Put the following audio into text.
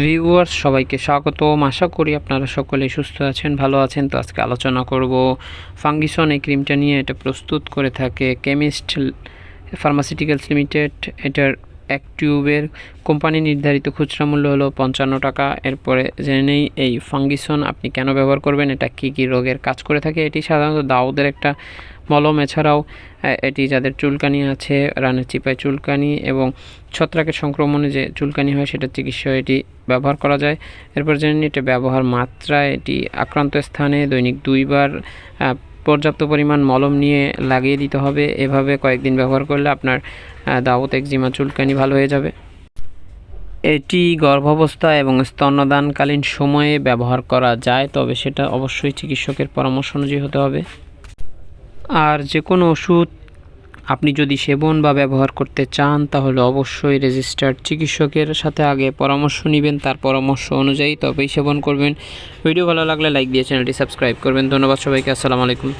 Viewers সবাইকে স্বাগতম। আশা করি আপনারা সকলেই সুস্থ আছেন, ভালো আছেন। তো আজকে আলোচনা করব ফাঙ্গিসন এই ক্রিমটা নিয়ে। এটা প্রস্তুত করে থাকে কেমিস্ট ফার্মাসিউটিক্যালস লিমিটেড। এটার এক টিউবের কোম্পানি নির্ধারিত খুচরা মূল্য হলো 55 টাকা। এরপরে জেনে নেই এই ফাঙ্গিসন আপনি কেন ব্যবহার করবেন, এটা কী কী রোগের কাজ করে থাকে। এটি সাধারণত দাউদের একটা মলম। এছাড়াও এটি যাদের চুলকানি আছে, রানের চিপায় চুলকানি এবং ছত্রাকের সংক্রমণে যে চুলকানি হয় সেটার চিকিৎসায় এটি ব্যবহার করা যায়। এরপর জেনে নিই এটা ব্যবহার মাত্রা। এটি আক্রান্ত স্থানে দৈনিক 2 বার পর্যাপ্ত পরিমাণ মলম নিয়ে লাগিয়ে দিতে হবে। এভাবে কয়েকদিন ব্যবহার করলে আপনার দাউদ, একজিমা, চুলকানি ভালো হয়ে যাবে। এটি গর্ভাবস্থা এবং স্তন্যদানকালীন সময়ে ব্যবহার করা যায়, তবে সেটা অবশ্যই চিকিৎসকের পরামর্শ অনুযায়ী হতে হবে। আর যে কোনো ওষুধ আপনি যদি সেবন বা ব্যবহার করতে চান তাহলে অবশ্যই রেজিস্টার্ড চিকিৎসকের সাথে আগে পরামর্শ নেবেন, তার পরামর্শ অনুযায়ী তবেই সেবন করবেন। ভিডিও ভালো লাগলে লাইক দিয়ে চ্যানেলটি সাবস্ক্রাইব করবেন। ধন্যবাদ সবাইকে। আসসালামু আলাইকুম।